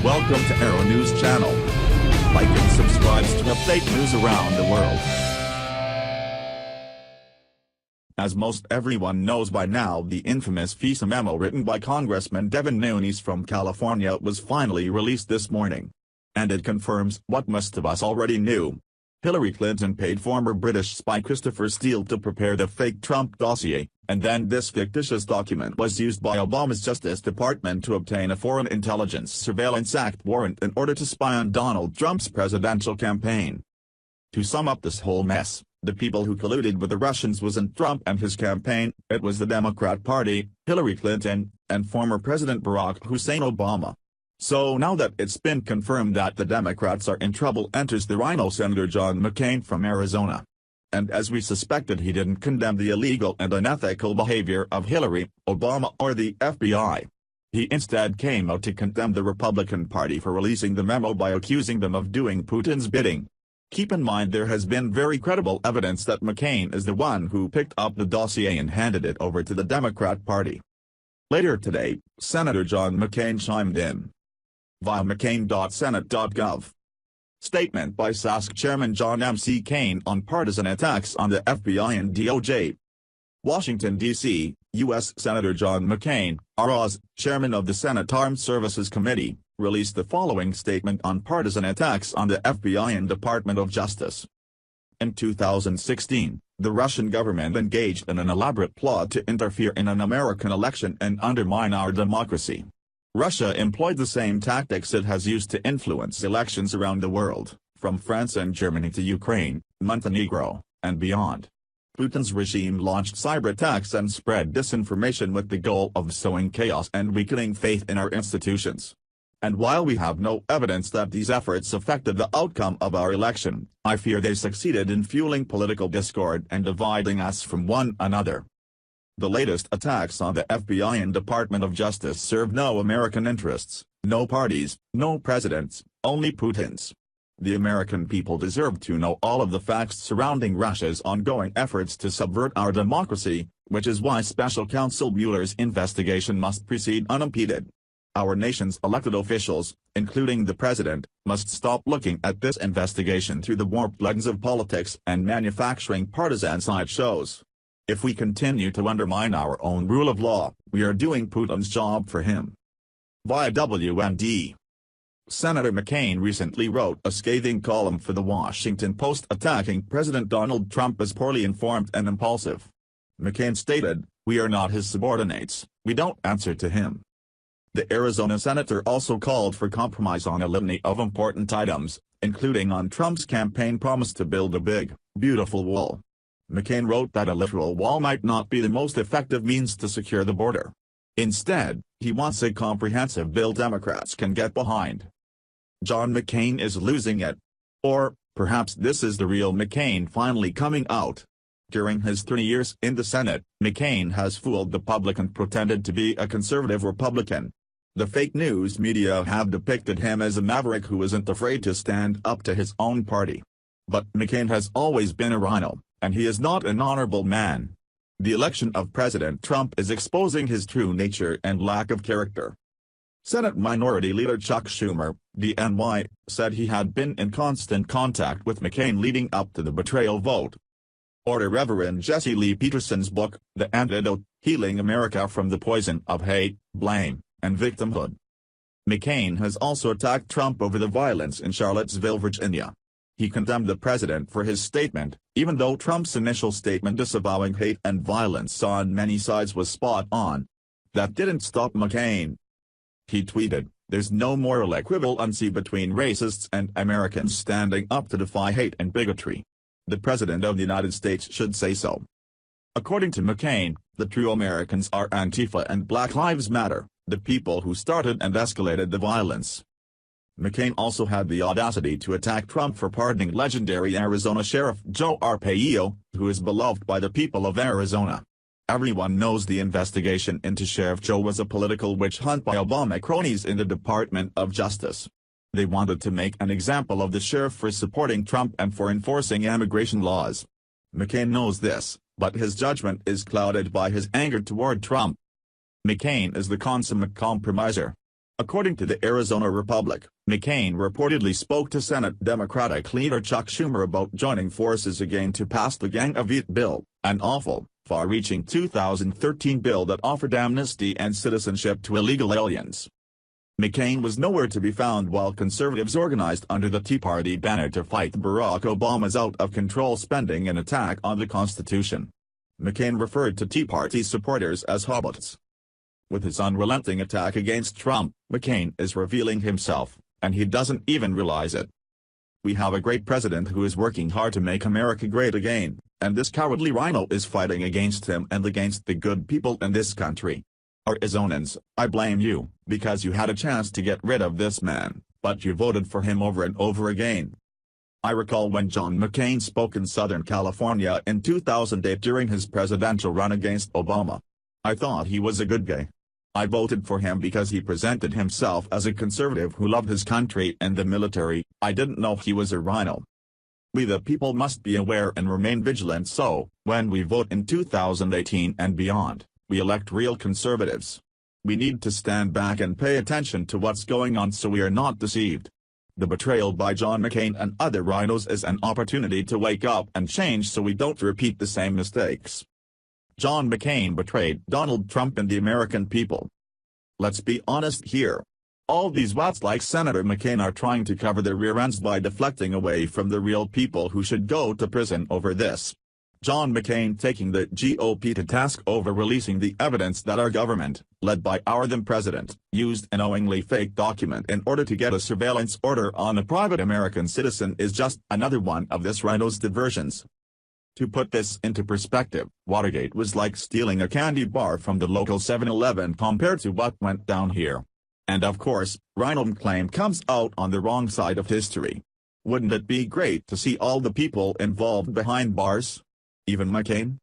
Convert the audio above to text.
Welcome to Arrow News Channel. Like and subscribe to update news around the world. As most everyone knows by now, the infamous FISA memo written by Congressman Devin Nunes from California was finally released this morning. And it confirms what most of us already knew. Hillary Clinton paid former British spy Christopher Steele to prepare the fake Trump dossier, and then this fictitious document was used by Obama's Justice Department to obtain a Foreign Intelligence Surveillance Act warrant in order to spy on Donald Trump's presidential campaign. To sum up this whole mess, the people who colluded with the Russians wasn't Trump and his campaign, it was the Democrat Party, Hillary Clinton, and former President Barack Hussein Obama. So now that it's been confirmed that the Democrats are in trouble, enters the rhino Senator John McCain from Arizona. And as we suspected, he didn't condemn the illegal and unethical behavior of Hillary, Obama or the FBI. He instead came out to condemn the Republican Party for releasing the memo by accusing them of doing Putin's bidding. Keep in mind there has been very credible evidence that McCain is the one who picked up the dossier and handed it over to the Democrat Party. Later today, Senator John McCain chimed in via mccain.senate.gov. Statement by SASC Chairman John M.C. Cain on partisan attacks on the FBI and DOJ. Washington, D.C., U.S. Senator John McCain, ROS, Chairman of the Senate Armed Services Committee, released the following statement on partisan attacks on the FBI and Department of Justice. In 2016, the Russian government engaged in an elaborate plot to interfere in an American election and undermine our democracy. Russia employed the same tactics it has used to influence elections around the world, from France and Germany to Ukraine, Montenegro, and beyond. Putin's regime launched cyber attacks and spread disinformation with the goal of sowing chaos and weakening faith in our institutions. And while we have no evidence that these efforts affected the outcome of our election, I fear they succeeded in fueling political discord and dividing us from one another. The latest attacks on the FBI and Department of Justice serve no American interests, no parties, no presidents, only Putin's. The American people deserve to know all of the facts surrounding Russia's ongoing efforts to subvert our democracy, which is why Special Counsel Mueller's investigation must proceed unimpeded. Our nation's elected officials, including the president, must stop looking at this investigation through the warped lens of politics and manufacturing partisan sideshows. If we continue to undermine our own rule of law, we are doing Putin's job for him. Via WND. Senator McCain recently wrote a scathing column for The Washington Post attacking President Donald Trump as poorly informed and impulsive. McCain stated, "We are not his subordinates, we don't answer to him." The Arizona senator also called for compromise on a litany of important items, including on Trump's campaign promise to build a big, beautiful wall. McCain wrote that a literal wall might not be the most effective means to secure the border. Instead, he wants a comprehensive bill Democrats can get behind. John McCain is losing it. Or, perhaps this is the real McCain finally coming out. During his 3 years in the Senate, McCain has fooled the public and pretended to be a conservative Republican. The fake news media have depicted him as a maverick who isn't afraid to stand up to his own party. But McCain has always been a rhino, and he is not an honorable man. The election of President Trump is exposing his true nature and lack of character. Senate Minority Leader Chuck Schumer, DNY, said he had been in constant contact with McCain leading up to the betrayal vote. Order Reverend Jesse Lee Peterson's book, The Antidote, Healing America from the Poison of Hate, Blame, and Victimhood. McCain has also attacked Trump over the violence in Charlottesville, Virginia. He condemned the president for his statement, even though Trump's initial statement disavowing hate and violence on many sides was spot on. That didn't stop McCain. He tweeted, "There's no moral equivalency between racists and Americans standing up to defy hate and bigotry. The President of the United States should say so." According to McCain, the true Americans are Antifa and Black Lives Matter, the people who started and escalated the violence. McCain also had the audacity to attack Trump for pardoning legendary Arizona Sheriff Joe Arpaio, who is beloved by the people of Arizona. Everyone knows the investigation into Sheriff Joe was a political witch hunt by Obama cronies in the Department of Justice. They wanted to make an example of the sheriff for supporting Trump and for enforcing immigration laws. McCain knows this, but his judgment is clouded by his anger toward Trump. McCain is the consummate compromiser. According to the Arizona Republic, McCain reportedly spoke to Senate Democratic leader Chuck Schumer about joining forces again to pass the Gang of Eight bill, an awful, far-reaching 2013 bill that offered amnesty and citizenship to illegal aliens. McCain was nowhere to be found while conservatives organized under the Tea Party banner to fight Barack Obama's out-of-control spending and attack on the Constitution. McCain referred to Tea Party supporters as hobbits. With his unrelenting attack against Trump, McCain is revealing himself, and he doesn't even realize it. We have a great president who is working hard to make America great again, and this cowardly rhino is fighting against him and against the good people in this country. Arizonans, I blame you, because you had a chance to get rid of this man, but you voted for him over and over again. I recall when John McCain spoke in Southern California in 2008 during his presidential run against Obama. I thought he was a good guy. I voted for him because he presented himself as a conservative who loved his country and the military. I didn't know he was a rhino. We the people must be aware and remain vigilant so, when we vote in 2018 and beyond, we elect real conservatives. We need to stand back and pay attention to what's going on so we are not deceived. The betrayal by John McCain and other rhinos is an opportunity to wake up and change so we don't repeat the same mistakes. John McCain betrayed Donald Trump and the American people. Let's be honest here. All these wats like Senator McCain are trying to cover their rear ends by deflecting away from the real people who should go to prison over this. John McCain taking the GOP to task over releasing the evidence that our government, led by our then president, used a knowingly fake document in order to get a surveillance order on a private American citizen is just another one of this rhino's diversions. To put this into perspective, Watergate was like stealing a candy bar from the local 7-Eleven compared to what went down here. And of course, Rhino McCain comes out on the wrong side of history. Wouldn't it be great to see all the people involved behind bars? Even McCain?